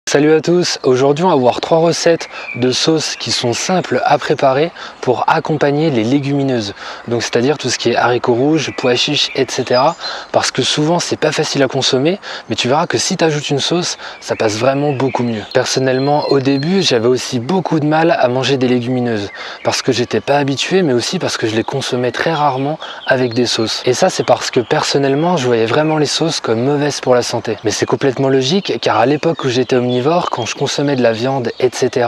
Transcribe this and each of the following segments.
Salut à tous, aujourd'hui on va voir 3 recettes de sauces qui sont simples à préparer pour accompagner les légumineuses. Donc c'est-à-dire tout ce qui est haricots rouges, pois chiches, etc. Parce que souvent c'est pas facile à consommer, mais tu verras que si tu ajoutes une sauce, ça passe vraiment beaucoup mieux. Personnellement au début j'avais aussi beaucoup de mal à manger des légumineuses parce que j'étais pas habitué, mais aussi parce que je les consommais très rarement avec des sauces. Et ça c'est parce que personnellement je voyais vraiment les sauces comme mauvaises pour la santé. Mais c'est complètement logique car à l'époque où j'étais omnivore, quand je consommais de la viande, etc.,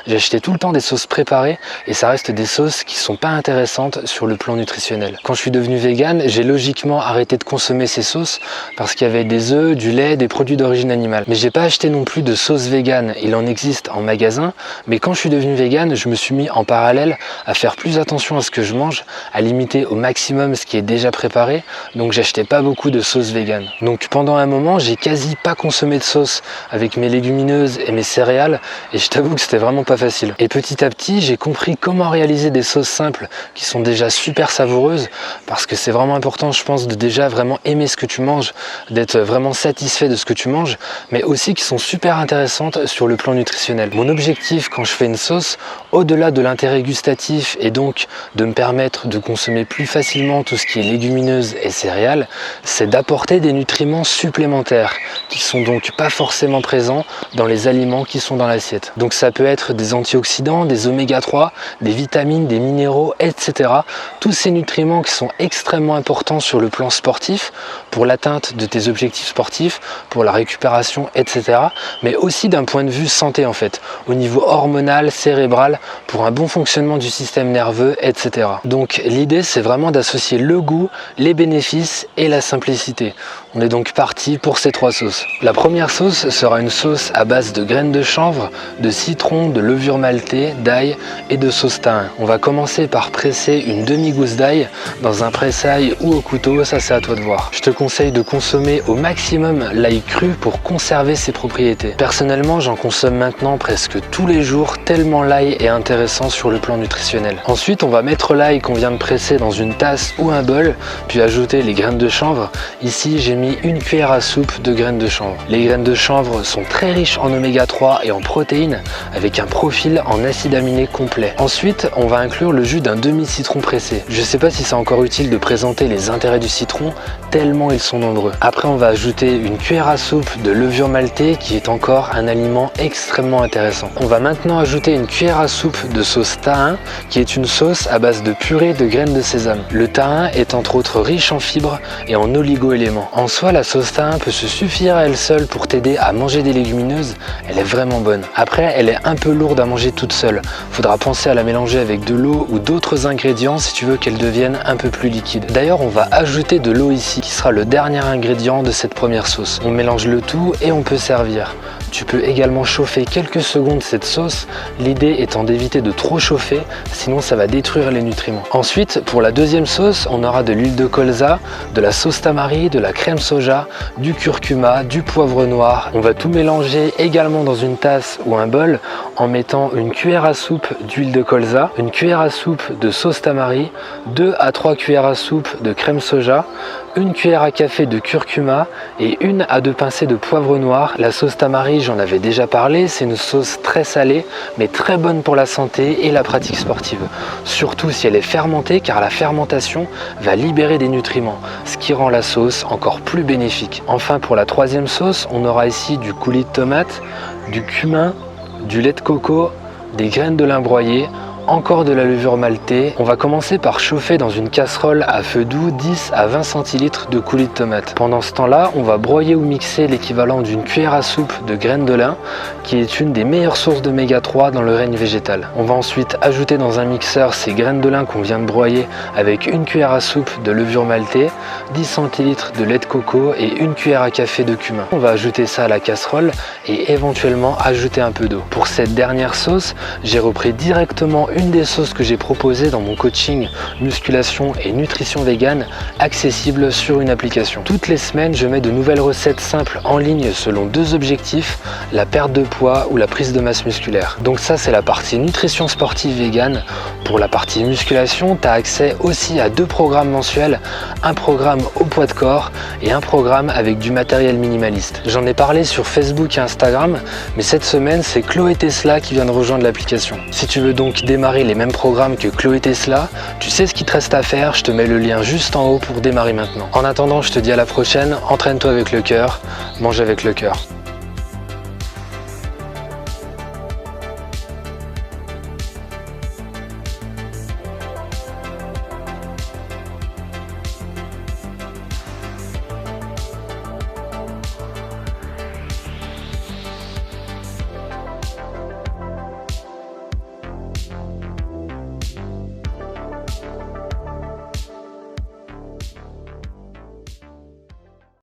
j'achetais tout le temps des sauces préparées et ça reste des sauces qui sont pas intéressantes sur le plan nutritionnel. Quand je suis devenu vegan, j'ai logiquement arrêté de consommer ces sauces parce qu'il y avait des œufs, du lait, des produits d'origine animale. Mais j'ai pas acheté non plus de sauce vegan, il en existe en magasin, mais quand je suis devenu vegan, je me suis mis en parallèle à faire plus attention à ce que je mange, à limiter au maximum ce qui est déjà préparé, donc j'achetais pas beaucoup de sauce vegan. Donc pendant un moment, j'ai quasi pas consommé de sauce avec mes légumineuses et mes céréales, et je t'avoue que c'était vraiment pas facile. Et petit à petit j'ai compris comment réaliser des sauces simples qui sont déjà super savoureuses, parce que c'est vraiment important, je pense, de déjà vraiment aimer ce que tu manges, d'être vraiment satisfait de ce que tu manges, mais aussi qui sont super intéressantes sur le plan nutritionnel. Mon objectif quand je fais une sauce, au-delà de l'intérêt gustatif et donc de me permettre de consommer plus facilement tout ce qui est légumineuses et céréales, c'est d'apporter des nutriments supplémentaires qui sont donc pas forcément présents dans les aliments qui sont dans l'assiette. Donc ça peut être des antioxydants, des oméga 3, des vitamines, des minéraux, etc. Tous ces nutriments qui sont extrêmement importants sur le plan sportif, pour l'atteinte de tes objectifs sportifs, pour la récupération, etc. Mais aussi d'un point de vue santé en fait, au niveau hormonal, cérébral, pour un bon fonctionnement du système nerveux, etc. Donc l'idée c'est vraiment d'associer le goût, les bénéfices et la simplicité. On est donc parti pour ces 3 sauces. La première sauce sera une sauce à base de graines de chanvre, de citron, de levure maltée, d'ail et de sauce thym. On va commencer par presser une demi-gousse d'ail dans un presse-ail ou au couteau, ça c'est à toi de voir. Je te conseille de consommer au maximum l'ail cru pour conserver ses propriétés. Personnellement, j'en consomme maintenant presque tous les jours tellement l'ail est intéressant sur le plan nutritionnel. Ensuite, on va mettre l'ail qu'on vient de presser dans une tasse ou un bol, puis ajouter les graines de chanvre. Ici, j'ai mis une cuillère à soupe de graines de chanvre. Les graines de chanvre sont très riches en oméga 3 et en protéines avec un profil en acides aminés complet. Ensuite, on va inclure le jus d'un demi-citron pressé. Je sais pas si c'est encore utile de présenter les intérêts du citron tellement ils sont nombreux. Après, on va ajouter une cuillère à soupe de levure maltée qui est encore un aliment extrêmement intéressant. On va maintenant ajouter une cuillère à soupe de sauce tahin qui est une sauce à base de purée de graines de sésame. Le tahin est entre autres riche en fibres et en oligo-éléments. En soi, la sauce tahin peut se suffire à elle seule pour t'aider à manger des légumineuses, elle est vraiment bonne. Après, elle est un peu lourde à manger toute seule. Faudra penser à la mélanger avec de l'eau ou d'autres ingrédients si tu veux qu'elle devienne un peu plus liquide. D'ailleurs, on va ajouter de l'eau ici, qui sera le dernier ingrédient de cette première sauce. On mélange le tout et on peut servir. Tu peux également chauffer quelques secondes cette sauce, l'idée étant d'éviter de trop chauffer, sinon ça va détruire les nutriments. Ensuite, pour la deuxième sauce, on aura de l'huile de colza, de la sauce tamari, de la crème soja, du curcuma, du poivre noir. On va tout mélanger également dans une tasse ou un bol en mettant une cuillère à soupe d'huile de colza, une cuillère à soupe de sauce tamari, 2 à 3 cuillères à soupe de crème soja, une cuillère à café de curcuma et 1 à 2 pincées de poivre noir. La sauce tamari, j'en avais déjà parlé, c'est une sauce très salée mais très bonne pour la santé et la pratique sportive. Surtout si elle est fermentée, car la fermentation va libérer des nutriments, ce qui rend la sauce encore plus bénéfique. Enfin, pour la troisième sauce, on aura ici du coulis de tomate, du cumin, du lait de coco, des graines de lin broyées, encore de la levure maltée. On va commencer par chauffer dans une casserole à feu doux 10 à 20 centilitres de coulis de tomate. Pendant ce temps-là, on va broyer ou mixer l'équivalent d'une cuillère à soupe de graines de lin, qui est une des meilleures sources d'oméga 3 dans le règne végétal. On va ensuite ajouter dans un mixeur ces graines de lin qu'on vient de broyer avec une cuillère à soupe de levure maltée, 10 centilitres de lait de coco et une cuillère à café de cumin. On va ajouter ça à la casserole et éventuellement ajouter un peu d'eau. Pour cette dernière sauce, j'ai repris directement une des sauces que j'ai proposées dans mon coaching musculation et nutrition végane accessible sur une application. Toutes les semaines, je mets de nouvelles recettes simples en ligne selon deux objectifs, la perte de poids ou la prise de masse musculaire. Donc ça, c'est la partie nutrition sportive végane. Pour la partie musculation, tu as accès aussi à deux programmes mensuels, un programme au poids de corps et un programme avec du matériel minimaliste. J'en ai parlé sur Facebook et Instagram, mais cette semaine, c'est Chloé Tesla qui vient de rejoindre l'application. Si tu veux donc démarrer les mêmes programmes que Chloé Tesla, tu sais ce qu'il te reste à faire, je te mets le lien juste en haut pour démarrer maintenant. En attendant, je te dis à la prochaine, entraîne-toi avec le cœur, mange avec le cœur.